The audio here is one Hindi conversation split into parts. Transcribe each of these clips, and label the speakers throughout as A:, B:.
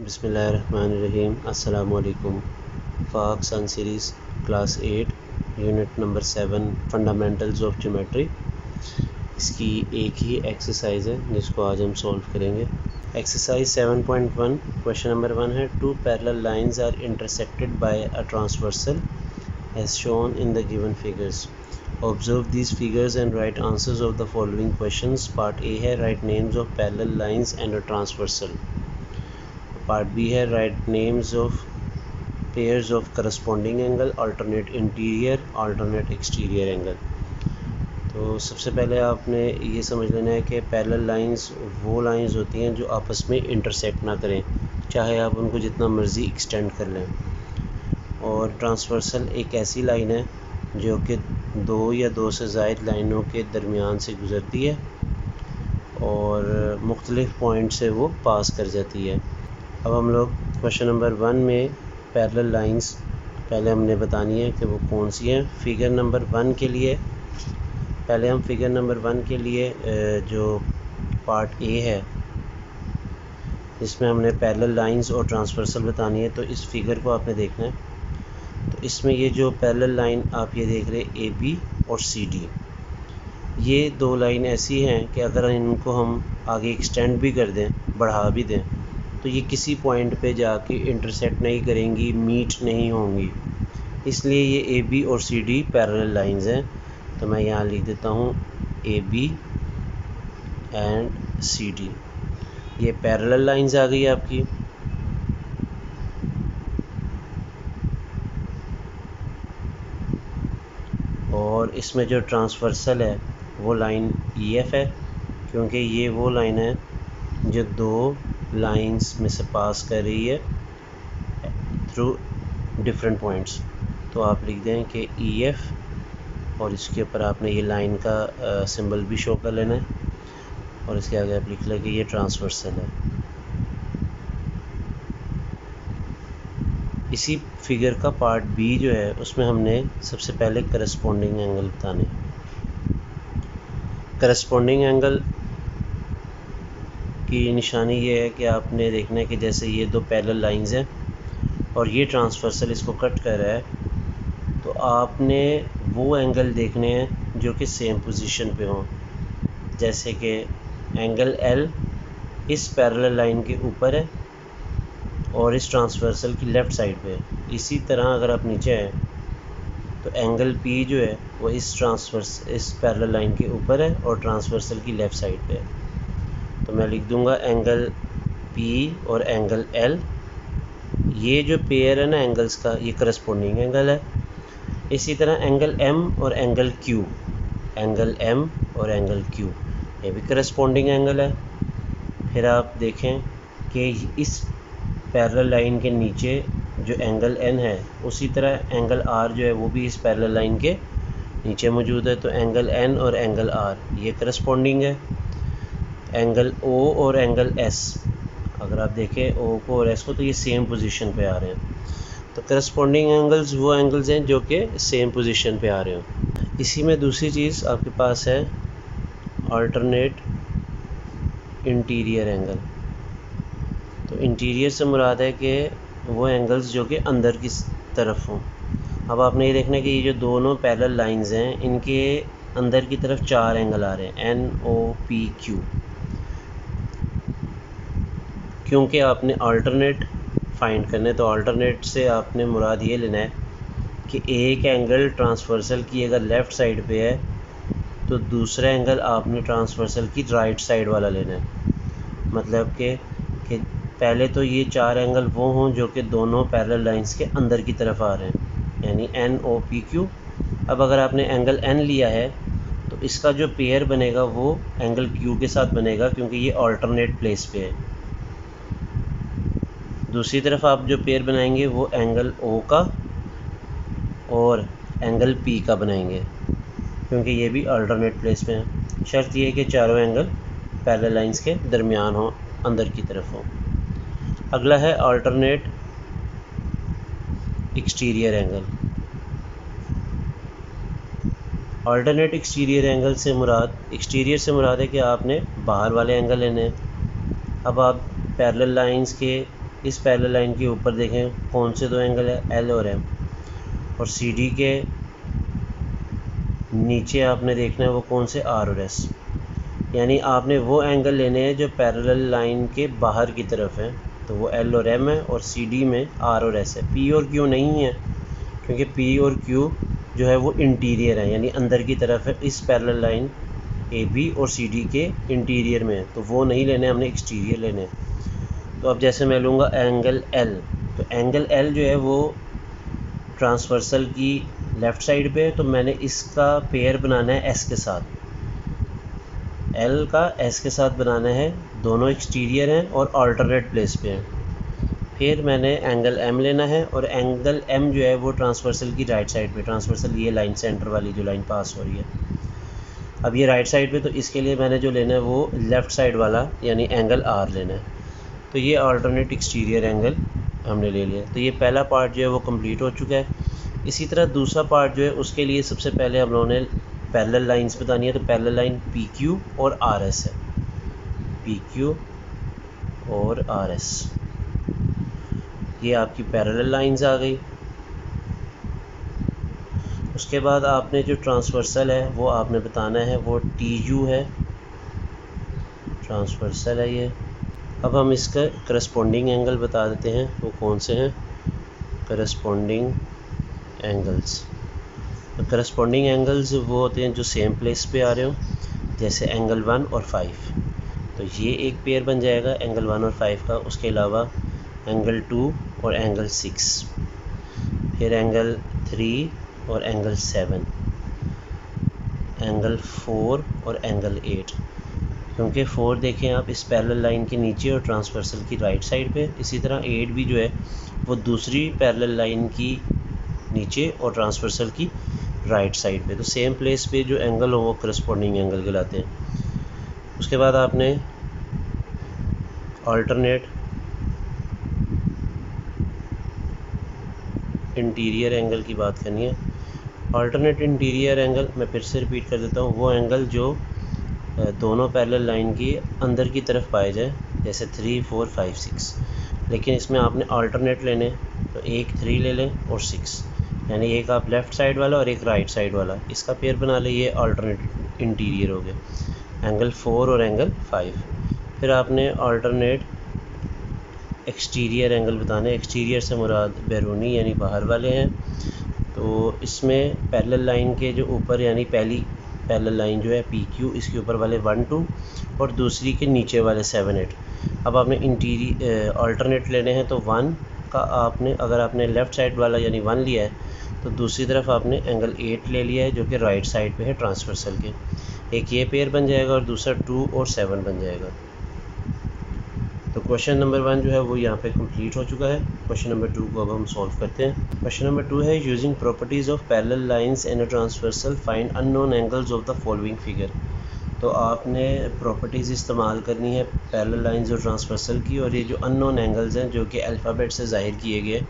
A: बिस्मिल्लाहिर्रहमानिर्रहीम। अस्सलामु अलैकुम। फ़ाक Sun series class 8 unit number 7 fundamentals of geometry. इसकी एक ही एक्सरसाइज है जिसको आज हम सॉल्व करेंगे। एक्सरसाइज 7.1 क्वेश्चन नंबर 1 है two parallel lines are intersected by a transversal as shown in the given figures. Observe these figures and write answers of the following questions. Part A है write names of parallel lines and a transversal. Part B है write names of pairs of corresponding angle, alternate interior, alternate exterior angle. तो सबसे पहले आपने ये समझ लेना है कि पैरेलल लाइंस वो लाइंस होती हैं जो आपस में इंटरसेक्ट ना करें, चाहे आप उनको जितना मर्ज़ी एक्सटेंड कर लें। और ट्रांसवर्सल एक ऐसी लाइन है जो कि दो या दो से ज़ायद लाइनों के दरमियान से गुज़रती है और मुख्तलिफ़ पॉइंट से वो पास कर जाती है। अब हम लोग क्वेश्चन नंबर 1 में पैरेलल लाइंस पहले हमने बतानी है कि वो कौन सी हैं। फिगर नंबर 1 के लिए पहले हम फिगर नंबर 1 के लिए जो पार्ट ए है जिसमें हमने पैरेलल लाइंस और ट्रांसवर्सल बतानी है, तो इस फिगर को आपने देखना है। तो इसमें ये जो पैरेलल लाइन आप ये देख रहे हैं ए बी और सी डी, ये दो लाइन ऐसी हैं कि अगर इनको हम आगे एक्सटेंड भी कर दें, बढ़ा भी दें, तो ये किसी पॉइंट पे जाके इंटरसेक्ट नहीं करेंगी, मीट नहीं होंगी। इसलिए ये ए बी और सी डी पैरेलल लाइंस हैं। तो मैं यहाँ लिख देता हूँ A B and C D, ये पैरेलल लाइंस आ गई आपकी। और इसमें जो ट्रांसवर्सल है वो लाइन ई एफ है, क्योंकि ये वो लाइन है जो दो लाइंस में से पास कर रही है थ्रू डिफरेंट पॉइंट्स। तो आप लिख दें कि ई एफ और इसके ऊपर आपने ये लाइन का सिंबल भी शो कर लेना है और इसके आगे आप लिख लें कि ये ट्रांसवर्सल है। इसी फिगर का पार्ट बी जो है उसमें हमने सबसे पहले करस्पॉन्डिंग एंगल बताने। करस्पॉन्डिंग एंगल की निशानी ये है कि आपने देखना है कि जैसे ये दो पैरेलल लाइंस हैं और ये ट्रांसवर्सल इसको कट कर रहा है, तो आपने वो एंगल देखने हैं जो कि सेम पोजीशन पे हों। जैसे कि एंगल एल इस पैरेलल लाइन के ऊपर है और इस ट्रांसवर्सल की लेफ़्ट साइड पे है। इसी तरह अगर आप नीचे हैं तो एंगल पी जो है वो इस पैरेलल लाइन के ऊपर है और ट्रांसवर्सल की लेफ़्ट साइड पे है। तो मैं लिख दूंगा एंगल पी और एंगल एल, ये जो पेयर है ना एंगल्स का, ये करस्पॉन्डिंग एंगल है। इसी तरह एंगल एम और एंगल क्यू, एंगल एम और एंगल क्यू, ये भी करस्पॉन्डिंग एंगल है। फिर आप देखें कि इस पैरेलल लाइन के नीचे जो एंगल एन है, उसी तरह एंगल आर जो है वो भी इस पैरेलल लाइन के नीचे मौजूद है। तो एंगल एन और एंगल आर ये करस्पॉन्डिंग है। एंगल ओ और एंगल एस, अगर आप देखें ओ को और एस को, तो ये सेम पोजीशन पे आ रहे हैं। तो करस्पॉन्डिंग एंगल्स वो एंगल्स हैं जो कि सेम पोजीशन पे आ रहे हो। इसी में दूसरी चीज़ आपके पास है अल्टरनेट इंटीरियर एंगल। तो इंटीरियर से मुराद है कि वो एंगल्स जो कि अंदर की तरफ हों। अब आपने ये देखना है कि ये जो दोनों पैरेलल लाइंस हैं इनके अंदर की तरफ चार एंगल आ रहे हैं, एन ओ पी क्यू। क्योंकि आपने अल्टरनेट फाइंड करने, तो अल्टरनेट से आपने मुराद ये लेना है कि एक एंगल ट्रांसवर्सल की अगर लेफ़्ट साइड पे है तो दूसरा एंगल आपने ट्रांसवर्सल की राइट साइड वाला लेना है। मतलब कि पहले तो ये चार एंगल वो हों जो कि दोनों पैरेलल लाइंस के अंदर की तरफ आ रहे हैं, यानी एन ओ पी क्यू। अब अगर आपने एंगल एन लिया है तो इसका जो पेयर बनेगा वो एंगल क्यू के साथ बनेगा, क्योंकि ये अल्टरनेट प्लेस पे है। दूसरी तरफ आप जो पेयर बनाएंगे वो एंगल ओ का और एंगल पी का बनाएंगे, क्योंकि ये भी अल्टरनेट प्लेस पे है। शर्त ये है कि चारों एंगल पैरेलल लाइंस के दरमियान हो, अंदर की तरफ हो। अगला है alternate exterior angle. Alternate exterior angle से मुराद, एक्सटीरियर से मुराद है कि आपने बाहर वाले एंगल लेने हैं। अब आप पैरेलल लाइंस के इस पैरेलल लाइन के ऊपर देखें कौन से दो एंगल है, एल और एम, और सी डी के नीचे आपने देखना है वो कौन से, आर और एस। यानी आपने वो एंगल लेने हैं जो पैरेलल लाइन के बाहर की तरफ है, तो वो एल और एम है, और सी डी में आर और एस है। पी और क्यू नहीं है, क्योंकि पी और क्यू जो है वो इंटीरियर है, यानी अंदर की तरफ है, इस पैरेलल लाइन ए बी और सी डी के इंटीरियर में है, तो वो नहीं लेने, हमने एक्सटीरियर लेने हैं। तो अब जैसे मैं लूँगा एंगल एल, तो एंगल एल जो है वो ट्रांसवर्सल की लेफ़्ट साइड पे है, तो मैंने इसका पेयर बनाना है एस के साथ, एल का एस के साथ बनाना है, दोनों एक्सटीरियर हैं और अल्टरनेट प्लेस पे हैं। फिर मैंने एंगल एम लेना है, और एंगल एम जो है वो ट्रांसवर्सल की राइट साइड पे, ट्रांसवर्सल ये लाइन सेंटर वाली जो लाइन पास हो रही है, अब ये राइट साइड पे, तो इसके लिए मैंने जो लेना है वो लेफ़्ट साइड वाला यानी एंगल आर लेना है। तो ये अल्टरनेट एक्सटीरियर एंगल हमने ले लिया। तो ये पहला पार्ट जो है वो कंप्लीट हो चुका है। इसी तरह दूसरा पार्ट जो है उसके लिए सबसे पहले हम लोगों ने पैरेलल लाइंस बतानी है। तो पैरेलल लाइन पी क्यू और आर एस है, पी क्यू और आर एस, ये आपकी पैरेलल लाइंस आ गई। उसके बाद आपने जो ट्रांसवर्सल है वो आपने बताना है, वो टी यू है, ट्रांसवर्सल है ये। अब हम इसका करस्पॉन्डिंग एंगल बता देते हैं, वो कौन से हैं करस्पॉन्डिंग एंगल्स। तो करस्पॉन्डिंग एंगल्स वो होते हैं जो सेम प्लेस पे आ रहे हो, जैसे एंगल 1 और 5, तो ये एक पेयर बन जाएगा एंगल 1 और 5 का। उसके अलावा एंगल 2 और एंगल 6, फिर एंगल 3 और एंगल 7, एंगल 4 और एंगल 8, क्योंकि 4 देखें आप इस पैरेलल लाइन के नीचे और ट्रांसवर्सल की राइट साइड पे। इसी तरह 8 भी जो है वो दूसरी पैरेलल लाइन की नीचे और ट्रांसवर्सल की राइट साइड पे। तो सेम प्लेस पे जो एंगल हो वो करस्पॉन्डिंग एंगल कहलाते हैं। उसके बाद आपने अल्टरनेट इंटीरियर एंगल की बात करनी है। अल्टरनेट इंटीरियर एंगल मैं फिर से रिपीट कर देता हूँ, वो एंगल जो दोनों पैरेलल लाइन की अंदर की तरफ पाए जाए, जैसे 3, 4, 5, 6, लेकिन इसमें आपने अल्टरनेट लेने, तो एक 3 ले लें और 6, यानी एक आप लेफ़्ट साइड वाला और एक राइट साइड वाला, इसका पेयर बना ले, ये अल्टरनेट इंटीरियर हो गया, एंगल 4 और एंगल 5। फिर आपने अल्टरनेट एक्सटीरियर एंगल बताने, एक्सटीरियर से मुराद बैरूनी यानी बाहर वाले हैं। तो इसमें पैरेलल लाइन के जो ऊपर यानी पहली पैरेलल लाइन जो है पी क्यू, इसके ऊपर वाले 1, 2 और दूसरी के नीचे वाले 7, 8। अब आपने अल्टरनेट लेने हैं, तो 1 का आपने, अगर आपने लेफ़्ट साइड वाला यानी 1 लिया है, तो दूसरी तरफ आपने एंगल 8 ले लिया है जो कि राइट साइड पे है ट्रांसवर्सल के। एक ये पेयर बन जाएगा और दूसरा 2 और 7 बन जाएगा। तो क्वेश्चन नंबर 1 जो है वो यहाँ पे कंप्लीट हो चुका है। क्वेश्चन नंबर 2 को अब हम सॉल्व करते हैं। क्वेश्चन नंबर 2 है using properties of parallel lines and a transversal find unknown angles of the following figure. तो आपने प्रॉपर्टीज़ इस्तेमाल करनी है पैरेलल लाइंस और ट्रांसवर्सल की, और ये जो अननोन एंगल्स हैं जो कि अल्फ़ाबेट से ज़ाहिर किए गए,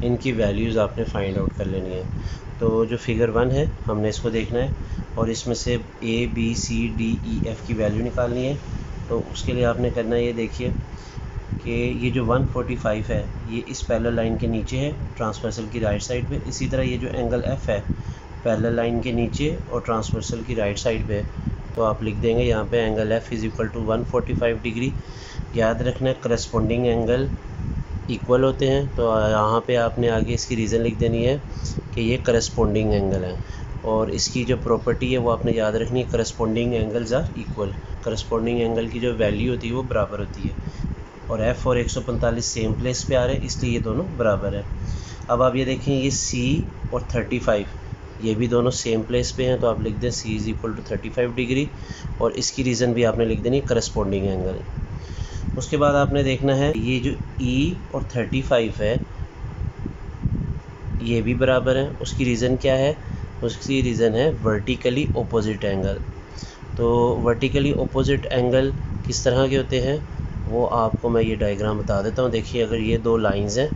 A: इनकी वैल्यूज़ आपने फाइंड आउट कर लेनी है। तो जो फिगर 1 है हमने इसको देखना है और इसमें से A, B, C, D, E, F की वैल्यू निकालनी है। तो उसके लिए आपने करना है, ये देखिए कि ये जो 145 है ये इस पैरेलल लाइन के नीचे है ट्रांसवर्सल की राइट साइड पे। इसी तरह ये जो एंगल F है पैरेलल लाइन के नीचे और ट्रांसवर्सल की राइट साइड पे, तो आप लिख देंगे यहाँ पे angle F is equal to 145 degree. याद रखना है करस्पॉन्डिंग एंगल इक्वल होते हैं, तो यहाँ पे आपने आगे इसकी रीज़न लिख देनी है कि ये करस्पॉन्डिंग एंगल है, और इसकी जो प्रॉपर्टी है वो आपने याद रखनी है, corresponding angles are equal. Corresponding angle की जो वैल्यू होती है वो बराबर होती है, और F और 145 सेम प्लेस पे आ रहे हैं इसलिए ये दोनों बराबर है। अब आप ये देखें, ये C और 35 ये भी दोनों सेम प्लेस पे हैं, तो आप लिख दें C is equal to 35 degree, और इसकी रीज़न भी आपने लिख देनी करस्पॉन्डिंग एंगल। उसके बाद आपने देखना है ये जो E और 35 है ये भी बराबर है। उसकी रीज़न क्या है? उसकी रीज़न है वर्टिकली ओपोजिट एंगल। तो वर्टिकली ओपोजिट एंगल किस तरह के होते हैं वो आपको मैं ये डायग्राम बता देता हूँ। देखिए, अगर ये दो लाइंस हैं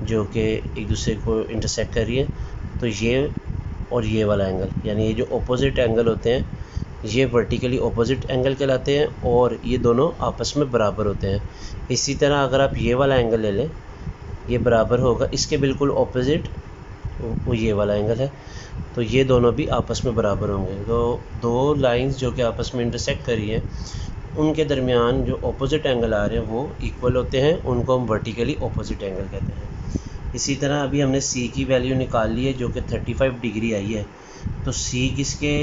A: जो कि एक दूसरे को इंटरसेक्ट कर रही है, तो ये और ये वाला एंगल, यानी ये जो ओपोजिट एंगल होते हैं ये वर्टिकली ऑपोजिट एंगल कहलाते हैं और ये दोनों आपस में बराबर होते हैं। इसी तरह अगर आप ये वाला एंगल ले लें, ये बराबर होगा इसके बिल्कुल ऑपोजिट वो ये वाला एंगल है, तो ये दोनों भी आपस में बराबर होंगे। तो दो लाइंस जो कि आपस में इंटरसेक्ट करी हैं उनके दरमियान जो ऑपोजिट एंगल आ रहे हैं वो इक्वल होते हैं, उनको हम वर्टिकली ऑपोजिट एंगल कहते हैं। इसी तरह अभी हमने सी की वैल्यू निकाल ली है जो कि 35 डिग्री आई है, तो सी किसके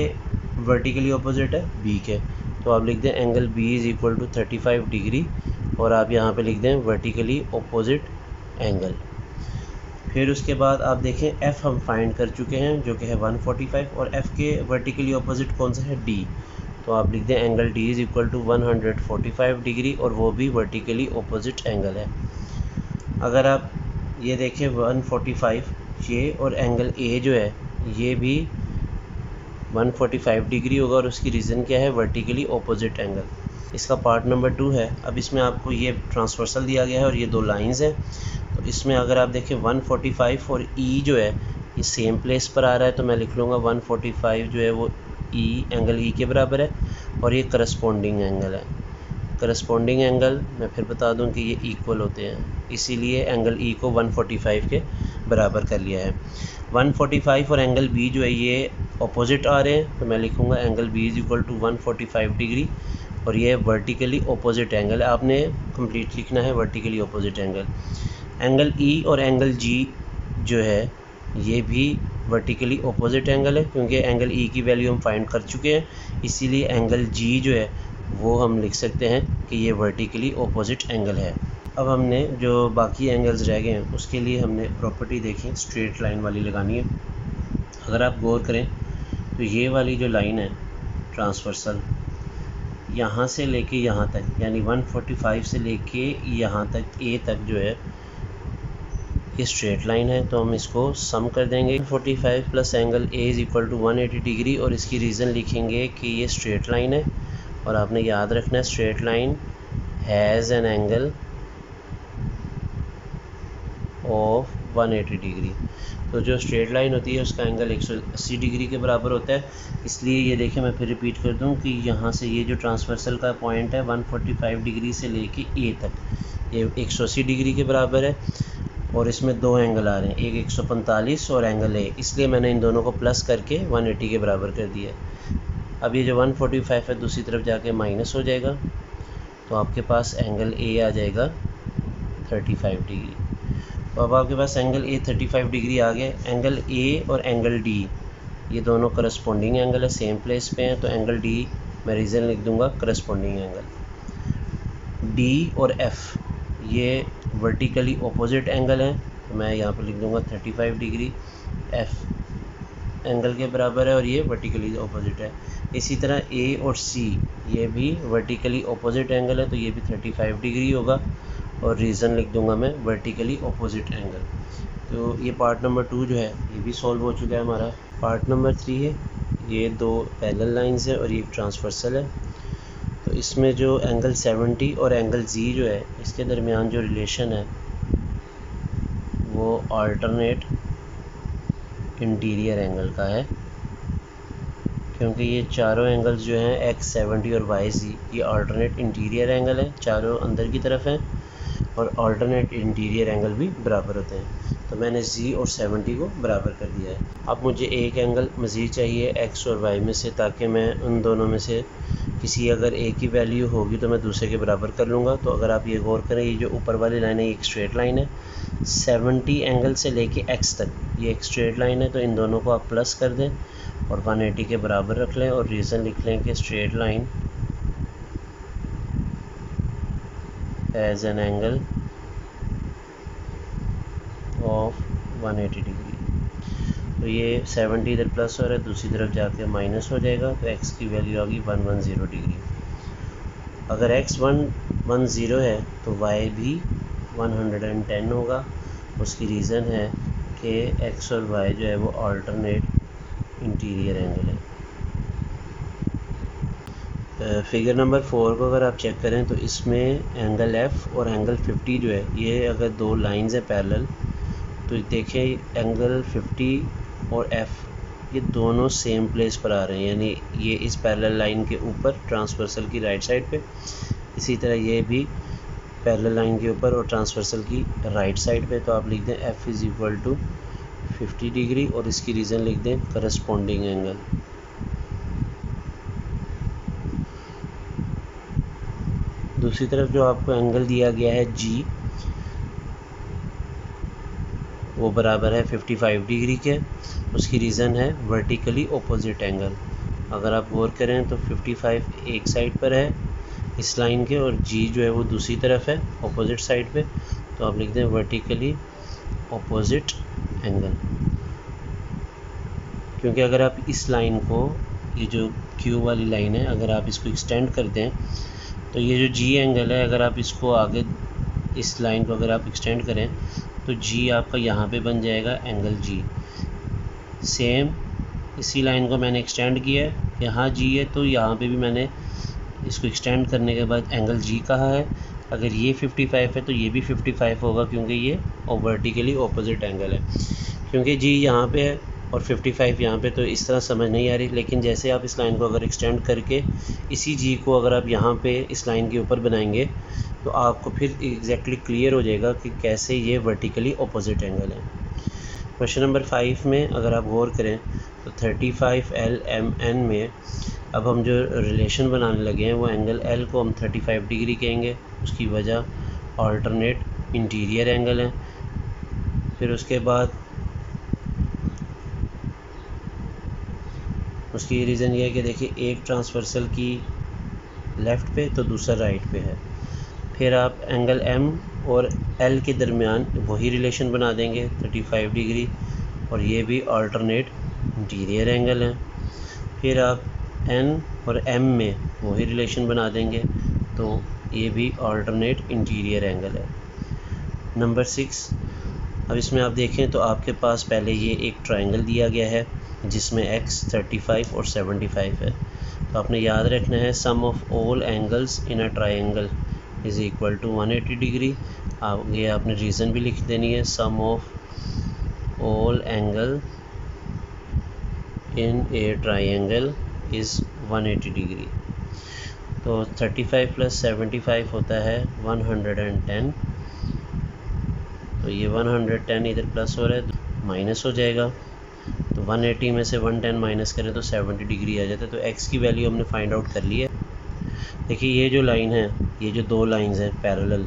A: वर्टिकली ऑपोजिट है? बी के। तो आप लिख दें angle B is equal to 35 degree और आप यहाँ पे लिख दें वर्टिकली ऑपोजिट एंगल। फिर उसके बाद आप देखें एफ़ हम फाइंड कर चुके हैं जो कि है 145 और एफ़ के वर्टिकली ऑपोजिट कौन सा है? डी। तो आप लिख दें angle D is equal to 145 degree और वो भी वर्टिकली ऑपोजिट एंगल है। अगर आप ये देखें 145 ये और एंगल ए जो है ये भी 145 डिग्री होगा और उसकी रीज़न क्या है? Vertically opposite angle. इसका पार्ट नंबर 2 है। अब इसमें आपको ये ट्रांसवर्सल दिया गया है और ये दो लाइंस हैं। तो इसमें अगर आप देखें 145 और ई जो है ये सेम प्लेस पर आ रहा है, तो मैं लिख लूँगा 145 जो है वो ई एंगल ई के बराबर है और ये करस्पॉन्डिंग एंगल है। करस्पॉन्डिंग एंगल मैं फिर बता दूं कि ये इक्वल होते हैं, इसीलिए एंगल ई को 145 के बराबर कर लिया है। 145 और एंगल बी जो है ये ऑपोजिट आ रहे हैं, तो मैं लिखूँगा angle B is equal to 145 degree और ये वर्टिकली ऑपोजिट एंगल है। आपने कंप्लीट लिखना है vertically opposite angle. Angle E और एंगल जी जो है ये भी वर्टिकली ऑपोजिट एंगल है, क्योंकि एंगल ई की वैल्यू हम फाइंड कर चुके हैं, इसीलिए एंगल जी जो है वो हम लिख सकते हैं कि ये वर्टिकली ऑपोजिट एंगल है। अब हमने जो बाकी एंगल्स रह गए हैं उसके लिए हमने प्रॉपर्टी देखी स्ट्रेट लाइन वाली लगानी है। अगर आप गौर करें तो ये वाली जो लाइन है ट्रांसवर्सल यहाँ से लेके यहाँ तक यानी 145 से लेके यहाँ तक ए तक जो है ये स्ट्रेट लाइन है, तो हम इसको सम कर देंगे 45 plus angle A is equal to 180 degree और इसकी रीज़न लिखेंगे कि ये स्ट्रेट लाइन है और आपने याद रखना है straight line has an angle of 180 degree. तो जो स्ट्रेट लाइन होती है उसका एंगल 180 डिग्री के बराबर होता है। इसलिए ये देखें मैं फिर रिपीट कर दूं कि यहाँ से ये जो ट्रांसवर्सल का पॉइंट है 145 डिग्री से लेके ए तक ये 180 डिग्री के बराबर है और इसमें दो एंगल आ रहे हैं, एक 145 और एंगल ए, इसलिए मैंने इन दोनों को प्लस करके 180 के बराबर कर दिया। अब ये जो 145 है दूसरी तरफ जाके माइनस हो जाएगा, तो आपके पास एंगल ए आ जाएगा 35 डिग्री। तो अब आपके पास एंगल ए 35 डिग्री आ गया। एंगल ए और एंगल डी ये दोनों करस्पॉन्डिंग एंगल है, सेम प्लेस पे हैं, तो एंगल डी मैं रीज़न लिख दूंगा करस्पॉन्डिंग एंगल। डी और एफ़ ये वर्टिकली ऑपोजिट एंगल है, तो मैं यहाँ पे लिख दूंगा 35 डिग्री एफ़ एंगल के बराबर है और ये वर्टिकली ऑपोजिट है। इसी तरह ए और सी ये भी वर्टिकली ऑपोजिट एंगल है, तो ये भी 35 डिग्री होगा और रीज़न लिख दूंगा मैं वर्टिकली ऑपोजिट एंगल। तो ये पार्ट नंबर 2 जो है ये भी सॉल्व हो चुका है हमारा। पार्ट नंबर 3 है, ये दो पैरेलल लाइंस है और ये ट्रांसवर्सल है। तो इसमें जो एंगल 70 और एंगल जी जो है इसके दरमियान जो रिलेशन है वो अल्टरनेट इंटीरियर एंगल का है, क्योंकि ये चारों एंगल्स जो हैं एक्स 70 और वाई जी ये अल्टरनेट इंटीरियर एंगल है, चारों अंदर की तरफ हैं और अल्टरनेट इंटीरियर एंगल भी बराबर होते हैं। तो मैंने जी और 70 को बराबर कर दिया है। अब मुझे एक एंगल मज़ीद चाहिए एक्स और वाई में से, ताकि मैं उन दोनों में से किसी अगर एक की वैल्यू होगी तो मैं दूसरे के बराबर कर लूँगा। तो अगर आप ये गौर करें ये जो ऊपर वाली लाइन है ये एक स्ट्रेट लाइन है, 70 एंगल से लेके एक्स तक ये एक स्ट्रेट लाइन है, तो इन दोनों को आप प्लस कर दें और 180 के बराबर रख लें और रीज़न लिख लें कि straight line has an angle of 180 degree. तो ये 70 इधर प्लस हो रहा है, दूसरी तरफ जाके माइनस हो जाएगा, तो x की वैल्यू आ गई 110 डिग्री। अगर x 110 है तो y भी 110 होगा। उसकी रीज़न है कि x और y जो है वो अल्टरनेट इंटीरियर एंगल है। फिगर नंबर 4 को अगर आप चेक करें तो इसमें एंगल f और एंगल 50 जो है ये अगर दो लाइंस हैं पैरेलल, तो देखें एंगल 50 और f ये दोनों सेम प्लेस पर आ रहे हैं, यानी ये इस पैरेलल लाइन के ऊपर ट्रांसवर्सल की राइट साइड पे, इसी तरह ये भी पैरेलल लाइन के ऊपर और ट्रांसवर्सल की राइट साइड पे। तो आप लिख दें f is equal to 50 degree और इसकी रीज़न लिख दें करस्पॉन्डिंग एंगल। दूसरी तरफ जो आपको एंगल दिया गया है g, वो बराबर है 55 डिग्री के। उसकी रीज़न है वर्टिकली ऑपोजिट एंगल। अगर आप गौर करें तो 55 एक साइड पर है इस लाइन के और g जो है वो दूसरी तरफ है ऑपोजिट साइड पे। तो आप लिख दें वर्टिकली ऑपोजिट एंगल, क्योंकि अगर आप इस लाइन को, ये जो Q वाली लाइन है, अगर आप इसको एक्सटेंड कर दें तो ये जो G एंगल है, अगर आप इसको आगे इस लाइन को अगर आप एक्सटेंड करें तो G आपका यहाँ पे बन जाएगा एंगल G। सेम इसी लाइन को मैंने एक्सटेंड किया है, यहाँ G है तो यहाँ पे भी मैंने इसको एक्सटेंड करने के बाद एंगल G कहा है। अगर ये 55 है तो ये भी 55 होगा, क्योंकि ये वर्टिकली ऑपोजिट एंगल है। क्योंकि G यहाँ पे है और 55 यहाँ पे, तो इस तरह समझ नहीं आ रही, लेकिन जैसे आप इस लाइन को अगर एक्सटेंड करके इसी G को अगर आप यहाँ पे इस लाइन के ऊपर बनाएंगे तो आपको फिर एग्जैक्टली क्लियर हो जाएगा कि कैसे ये वर्टिकली ऑपोजिट एंगल है। क्वेश्चन नंबर 5 में अगर आप गौर करें तो 35 LMN में अब हम जो रिलेशन बनाने लगे हैं वो एंगल L को हम 35 डिग्री कहेंगे। उसकी वजह ऑल्टरनेट इंटीरियर एंगल है। फिर उसके बाद उसकी रीज़न ये है कि देखिए एक ट्रांसवर्सल की लेफ़्ट पे तो दूसरा राइट पे है। फिर आप एंगल M और L के दरमियान वही रिलेशन बना देंगे 35 डिग्री, और ये भी अल्टरनेट इंटीरियर एंगल है। फिर आप N और M में वही रिलेशन बना देंगे, तो ये भी अल्टरनेट इंटीरियर एंगल है। नंबर 6, अब इसमें आप देखें तो आपके पास पहले ये एक ट्रायंगल दिया गया है जिसमें x 35 और 75 है। तो आपने याद रखना है sum of all angles in a triangle is equal to 180 degree. आगे आपने रीज़न भी लिख देनी है, sum of all angle in a triangle is 180 degree. तो 35 + 75 होता है 110। तो ये 110 इधर प्लस हो रहा है तो माइनस हो जाएगा। तो 180 में से 110 माइनस करें तो 70 डिग्री आ जाता है। तो x की वैल्यू हमने फाइंड आउट कर ली है। देखिए ये जो लाइन है, ये जो दो लाइंस हैं पैरेलल,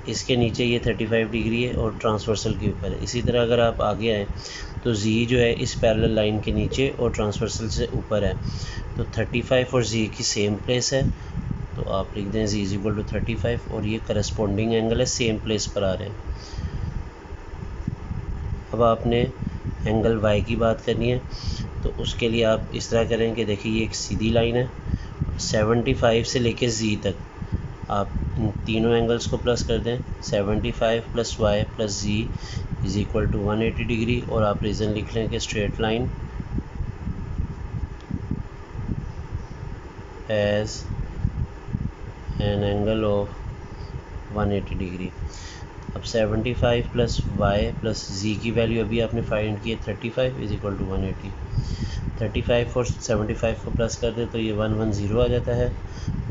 A: इसके नीचे ये 35 डिग्री है और ट्रांसवर्सल के ऊपर है। इसी तरह अगर आप आगे आएँ तो z जो है इस पैरेलल लाइन के नीचे और ट्रांसवर्सल से ऊपर है। तो 35 और z की सेम प्लेस है, तो आप लिख दें z इज़ इक्वल टू 35 और ये करस्पॉन्डिंग एंगल है, सेम प्लेस पर आ रहे हैं। अब आपने एंगल y की बात करनी है, तो उसके लिए आप इस तरह करें कि देखिए ये एक सीधी लाइन है, 75 से लेके z तक आप इन तीनों एंगल्स को प्लस कर दें। 75 + y + z is equal to 180 degree, और आप रीज़न लिख लें कि straight line has an angle of 180 degree. अब 75 + y + z की वैल्यू अभी आपने फाइंड की है 35 इज़ इक्वल टू 180। 35 और 75 को प्लस कर दे तो ये 110 आ जाता है।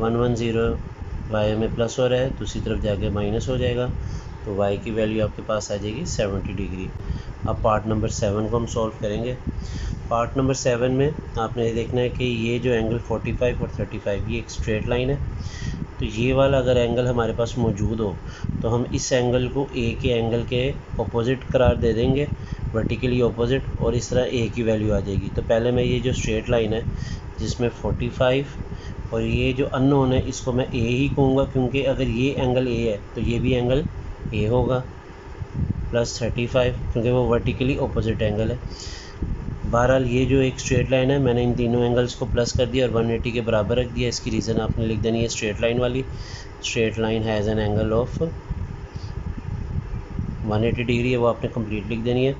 A: 110 y में प्लस हो रहा है, दूसरी तरफ जाके माइनस हो जाएगा, तो y की वैल्यू आपके पास आ जाएगी 70 डिग्री। अब पार्ट नंबर 7 को हम सॉल्व करेंगे। पार्ट नंबर 7 में आपने देखना है कि ये जो एंगल 45 और 35 ये एक स्ट्रेट लाइन है। तो ये वाला अगर एंगल हमारे पास मौजूद हो तो हम इस एंगल को a के एंगल के अपोजिट करार दे देंगे, वर्टिकली अपोजिट, और इस तरह a की वैल्यू आ जाएगी। तो पहले मैं ये जो स्ट्रेट लाइन है जिसमें 45 और ये जो अननोन है इसको मैं a ही कहूँगा, क्योंकि अगर ये एंगल a है तो ये भी एंगल a होगा, प्लस 35 क्योंकि वो वर्टिकली अपोजिट एंगल है। बहरहाल ये जो एक स्ट्रेट लाइन है मैंने इन तीनों एंगल्स को प्लस कर दिया और 180 के बराबर रख दिया। इसकी रीज़न आपने लिख देनी है स्ट्रेट लाइन वाली। Straight line has an angle of 180 degree है, वो आपने कंप्लीट लिख देनी है।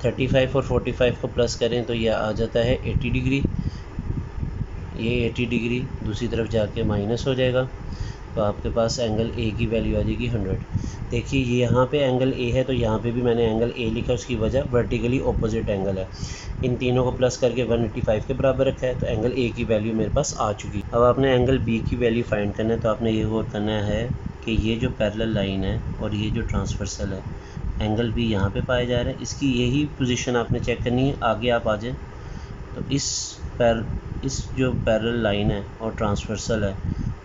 A: 35 और 45 को प्लस करें तो यह आ जाता है 80 डिग्री। ये 80 डिग्री दूसरी तरफ जाके माइनस हो जाएगा। तो आपके पास एंगल ए की वैल्यू आ जाएगी 100। देखिए ये यहाँ पे एंगल ए है तो यहाँ पे भी मैंने एंगल ए लिखा, उसकी वजह वर्टिकली ऑपोजिट एंगल है। इन तीनों को प्लस करके 185 के बराबर रखा है, तो एंगल ए की वैल्यू मेरे पास आ चुकी है। अब आपने एंगल बी की वैल्यू फाइंड करना है, तो आपने ये गौर करना है कि ये जो पैरेलल लाइन है और ये जो ट्रांसवर्सल है, एंगल बी यहाँ पे पाया जा रहा है, इसकी यही पोजीशन आपने चेक करनी है। आगे आप आ जाएं तो इस जो पैरेलल लाइन है और ट्रांसवर्सल है,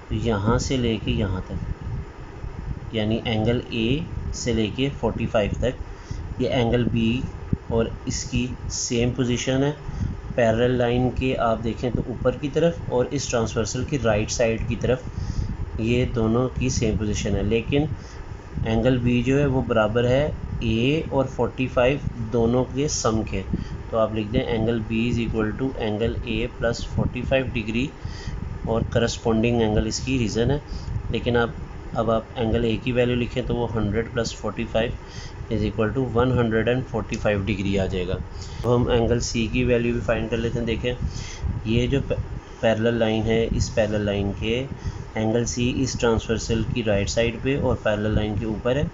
A: तो यहाँ से लेके यहाँ तक, यानी एंगल ए से लेके 45 तक, ये एंगल बी और इसकी सेम पोजीशन है। पैरेलल लाइन के आप देखें तो ऊपर की तरफ और इस ट्रांसवर्सल की राइट साइड की तरफ ये दोनों की सेम पोजीशन है, लेकिन एंगल बी जो है वो बराबर है ए और 45 दोनों के सम के। तो आप लिख दें angle B is equal to angle A plus 45 degree, और करस्पॉन्डिंग एंगल इसकी रीज़न है। लेकिन अब आप एंगल ए की वैल्यू लिखें तो वो 100 plus 45 is equal to 145 degree आ जाएगा। तो हम एंगल सी की वैल्यू भी फाइंड कर लेते हैं। देखें ये जो पैरेलल लाइन है, इस पैरेलल लाइन के एंगल सी इस ट्रांसवर्सल की राइट साइड पे और पैरेलल लाइन के ऊपर है।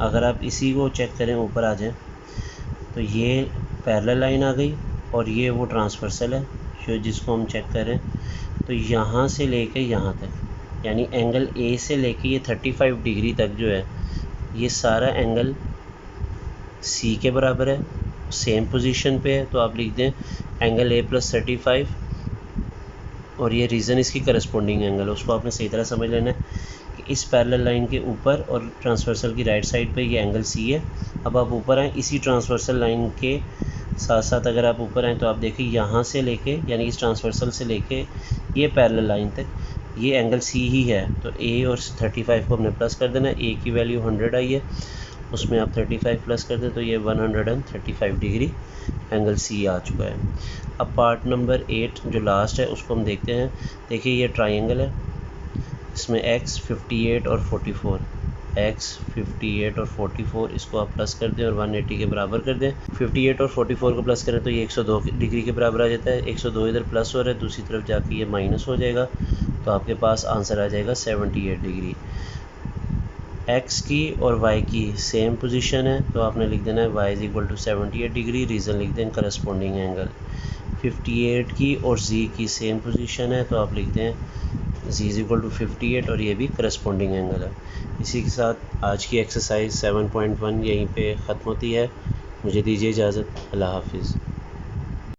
A: अगर आप इसी को चेक करें, ऊपर आ जाएं, तो ये पैरेलल लाइन आ गई और ये वो ट्रांसवर्सल है जो जिसको हम चेक करें। तो यहाँ से लेके यहाँ तक, यानी एंगल ए से लेके ये 35 डिग्री तक जो है, ये सारा एंगल सी के बराबर है, सेम पोजीशन पे है। तो आप लिख दें एंगल ए प्लस 35, और ये रीज़न इसकी करस्पॉन्डिंग एंगल है, उसको आपने सही तरह समझ लेना है कि इस पैरेलल लाइन के ऊपर और ट्रांसवर्सल की राइट साइड पे ये एंगल सी है। अब आप ऊपर आएँ, इसी ट्रांसवर्सल लाइन के साथ साथ अगर आप ऊपर आएँ तो आप देखिए यहाँ से लेके, यानी इस ट्रांसवर्सल से लेके ये पैरेलल लाइन तक ये एंगल सी ही है। तो ए और 35 को हमने प्लस कर देना। ए की वैल्यू 100 आई है, उसमें आप 35 प्लस कर दें तो ये 135 डिग्री एंगल सी आ चुका है। अब पार्ट नंबर 8 जो लास्ट है उसको हम देखते हैं। देखिए ये ट्राइंगल है, इसमें x 58 और 44, x 58 और 44 इसको आप प्लस कर दें और 180 के बराबर कर दें। 58 और 44 को प्लस करें तो ये 102 डिग्री के बराबर आ जाता है। 102 इधर प्लस हो रहा है, दूसरी तरफ जाके ये माइनस हो जाएगा, तो आपके पास आंसर आ जाएगा 78 डिग्री। x की और y की सेम पोजीशन है, तो आपने लिख देना है y is equal to 78 degree, reason लिख दें करस्पॉन्डिंग एंगल। 58 की और z की सेम पोजीशन है, तो आप लिख दें z इज़ इक्वल टू 58 और ये भी करस्पॉन्डिंग एंगल है। इसी के साथ आज की एक्सरसाइज 7.1 यहीं पे ख़त्म होती है। मुझे दीजिए इजाज़त। अल्लाह हाफिज़।